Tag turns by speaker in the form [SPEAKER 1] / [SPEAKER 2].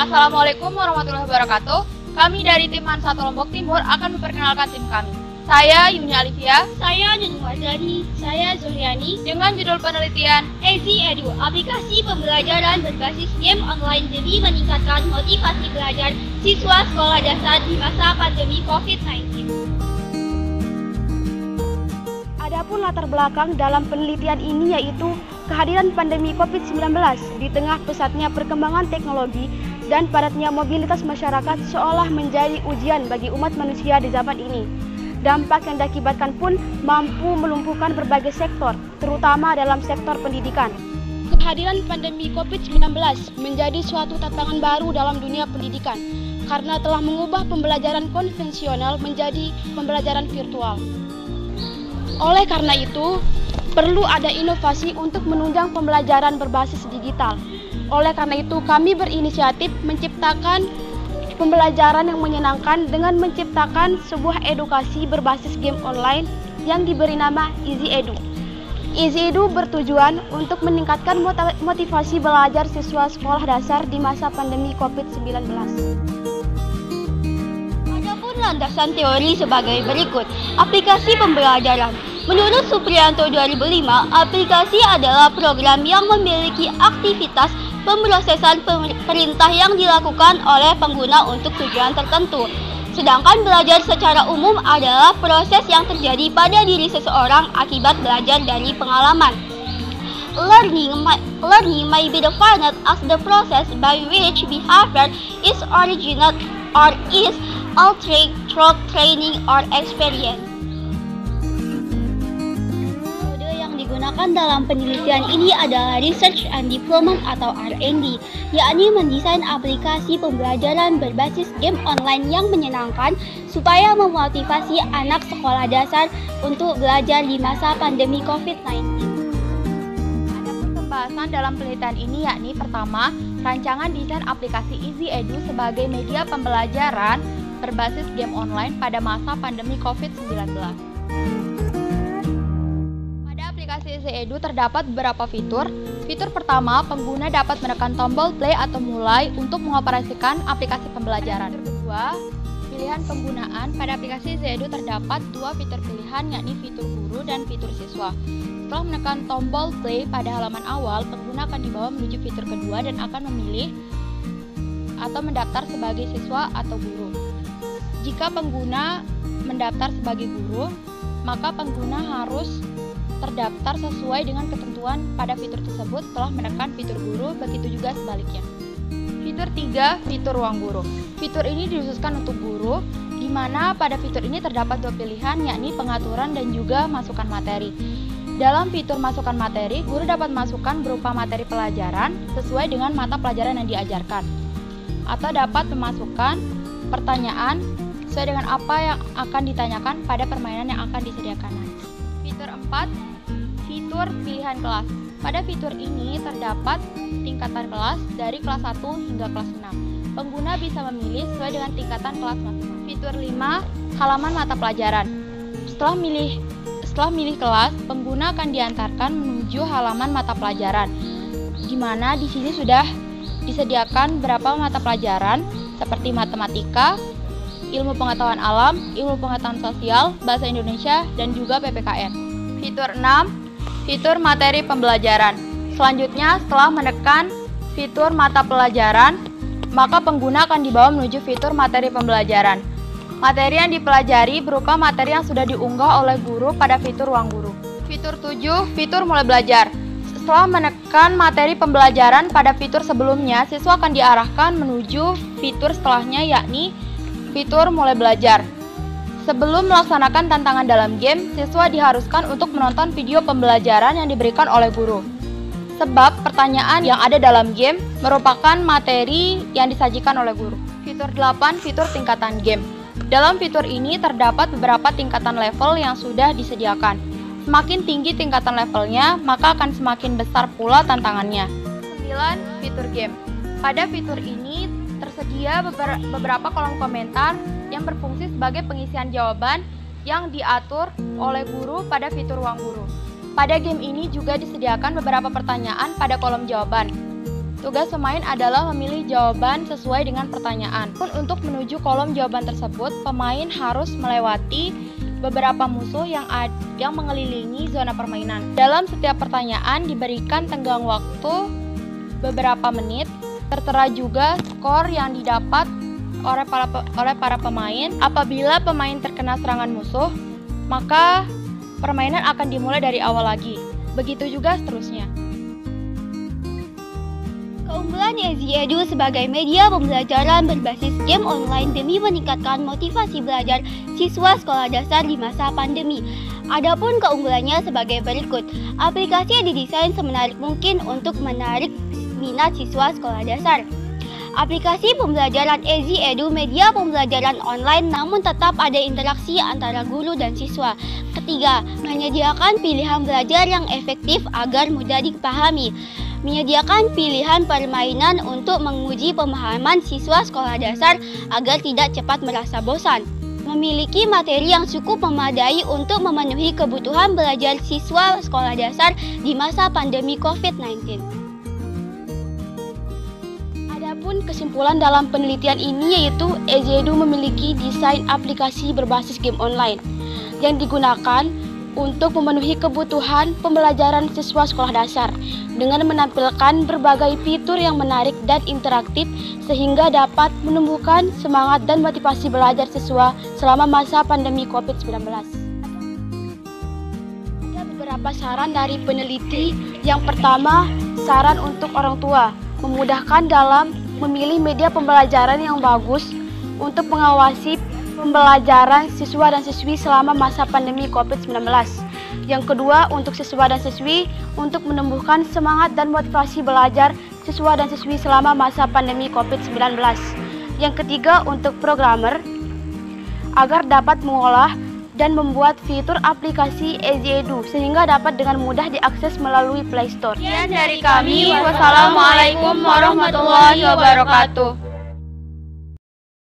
[SPEAKER 1] Assalamualaikum warahmatullahi wabarakatuh. Kami dari tim MAN 1 Lombok Timur akan memperkenalkan tim kami. Saya Yuni Alivia,
[SPEAKER 2] Saya Nunung Wardani, saya Zuliani.
[SPEAKER 1] dengan judul penelitian
[SPEAKER 2] Easy Edu, aplikasi pembelajaran berbasis game online demi meningkatkan motivasi belajar siswa sekolah dasar di masa pandemi COVID-19.
[SPEAKER 3] Adapun latar belakang dalam penelitian ini yaitu kehadiran pandemi COVID-19 di tengah pesatnya perkembangan teknologi dan padatnya mobilitas masyarakat seolah menjadi ujian bagi umat manusia di zaman ini. Dampak yang diakibatkan pun mampu melumpuhkan berbagai sektor, terutama dalam sektor pendidikan. Kehadiran pandemi COVID-19 menjadi suatu tantangan baru dalam dunia pendidikan karena telah mengubah pembelajaran konvensional menjadi pembelajaran virtual. Oleh karena itu, perlu ada inovasi untuk menunjang pembelajaran berbasis digital. Oleh karena itu, kami berinisiatif menciptakan pembelajaran yang menyenangkan dengan menciptakan sebuah edukasi berbasis game online yang diberi nama Easy Edu. Easy Edu bertujuan untuk meningkatkan motivasi belajar siswa sekolah dasar di masa pandemi COVID-19.
[SPEAKER 2] Adapun landasan teori sebagai berikut. Aplikasi pembelajaran. Menurut Supriyanto 2005, aplikasi adalah program yang memiliki aktivitas pemrosesan perintah yang dilakukan oleh pengguna untuk tujuan tertentu. Sedangkan belajar secara umum adalah proses yang terjadi pada diri seseorang akibat belajar dari pengalaman. Learning may be defined as the process by which behavior is original or is altered through training or experience. Digunakan dalam penelitian ini adalah Research and Development atau R&D, yakni mendesain aplikasi pembelajaran berbasis game online yang menyenangkan supaya memotivasi anak sekolah dasar untuk belajar di masa pandemi COVID-19.
[SPEAKER 1] Adapun pembahasan dalam penelitian ini yakni pertama, rancangan desain aplikasi Easy Edu sebagai media pembelajaran berbasis game online pada masa pandemi COVID-19. Aplikasi Easy Edu terdapat beberapa fitur. Fitur pertama, pengguna dapat menekan tombol play atau mulai untuk mengoperasikan aplikasi pembelajaran. Kedua, pilihan penggunaan. Pada aplikasi Easy Edu terdapat dua fitur pilihan, yakni fitur guru dan fitur siswa. Setelah menekan tombol play pada halaman awal, pengguna akan dibawa menuju fitur kedua dan akan memilih atau mendaftar sebagai siswa atau guru. Jika pengguna mendaftar sebagai guru, maka pengguna harus terdaftar sesuai dengan ketentuan pada fitur tersebut setelah menekan fitur guru, begitu juga sebaliknya. Fitur 3, fitur ruang guru. Fitur ini dikhususkan untuk guru, di mana pada fitur ini terdapat dua pilihan, yakni pengaturan dan juga masukan materi. Dalam fitur masukan materi, guru dapat masukkan berupa materi pelajaran sesuai dengan mata pelajaran yang diajarkan, atau dapat memasukkan pertanyaan sesuai dengan apa yang akan ditanyakan pada permainan yang akan disediakan. Fitur 4, fitur pilihan kelas. Pada fitur ini terdapat tingkatan kelas dari kelas 1 hingga kelas 6. Pengguna bisa memilih sesuai dengan tingkatan kelas masing-masing. Fitur 5, halaman mata pelajaran. Setelah milih kelas, pengguna akan diantarkan menuju halaman mata pelajaran, di mana di sini sudah disediakan beberapa mata pelajaran seperti matematika, ilmu pengetahuan alam, ilmu pengetahuan sosial, bahasa Indonesia, dan juga PPKN. Fitur 6, fitur materi pembelajaran. Selanjutnya, setelah menekan fitur mata pelajaran, maka pengguna akan dibawa menuju fitur materi pembelajaran. Materi yang dipelajari berupa materi yang sudah diunggah oleh guru pada fitur ruang guru. Fitur 7, fitur mulai belajar. Setelah menekan materi pembelajaran pada fitur sebelumnya, siswa akan diarahkan menuju fitur setelahnya, yakni fitur mulai belajar. Sebelum melaksanakan tantangan dalam game, siswa diharuskan untuk menonton video pembelajaran yang diberikan oleh guru. Sebab pertanyaan yang ada dalam game merupakan materi yang disajikan oleh guru. Fitur 8, fitur tingkatan game. Dalam fitur ini terdapat beberapa tingkatan level yang sudah disediakan. Semakin tinggi tingkatan levelnya, maka akan semakin besar pula tantangannya. 9, fitur game. Pada fitur ini tersedia beberapa kolom komentar yang berfungsi sebagai pengisian jawaban yang diatur oleh guru pada fitur ruang guru. Pada game ini juga disediakan beberapa pertanyaan pada kolom jawaban. Tugas pemain adalah memilih jawaban sesuai dengan pertanyaan. Untuk menuju kolom jawaban tersebut, pemain harus melewati beberapa musuh yang mengelilingi zona permainan. Dalam setiap pertanyaan diberikan tenggang waktu beberapa menit. Tertera juga skor yang didapat oleh para pemain. Apabila pemain terkena serangan musuh, maka permainan akan dimulai dari awal lagi. Begitu juga seterusnya.
[SPEAKER 2] Keunggulan EasyEdu sebagai media pembelajaran berbasis game online demi meningkatkan motivasi belajar siswa sekolah dasar di masa pandemi. Adapun keunggulannya sebagai berikut. Aplikasi didesain semenarik mungkin untuk menarik minat siswa sekolah dasar. Aplikasi pembelajaran EasyEdu media pembelajaran online namun tetap ada interaksi antara guru dan siswa. Ketiga, menyediakan pilihan belajar yang efektif agar mudah dipahami. Menyediakan pilihan permainan untuk menguji pemahaman siswa sekolah dasar agar tidak cepat merasa bosan. Memiliki materi yang cukup memadai untuk memenuhi kebutuhan belajar siswa sekolah dasar di masa pandemi COVID-19.
[SPEAKER 3] Adapun kesimpulan dalam penelitian ini yaitu EasyEdu memiliki desain aplikasi berbasis game online yang digunakan untuk memenuhi kebutuhan pembelajaran siswa sekolah dasar dengan menampilkan berbagai fitur yang menarik dan interaktif sehingga dapat menumbuhkan semangat dan motivasi belajar siswa selama masa pandemi COVID-19. Ada beberapa saran dari peneliti. Yang pertama, saran untuk orang tua, memudahkan dalam memilih media pembelajaran yang bagus untuk mengawasi pembelajaran siswa dan siswi selama masa pandemi COVID-19. Yang kedua, untuk siswa dan siswi untuk menumbuhkan semangat dan motivasi belajar siswa dan siswi selama masa pandemi COVID-19. Yang ketiga, untuk programmer agar dapat mengolah dan membuat fitur aplikasi EasyEdu sehingga dapat dengan mudah diakses melalui Play Store.
[SPEAKER 1] Sekian dari kami. Wassalamualaikum warahmatullahi wabarakatuh.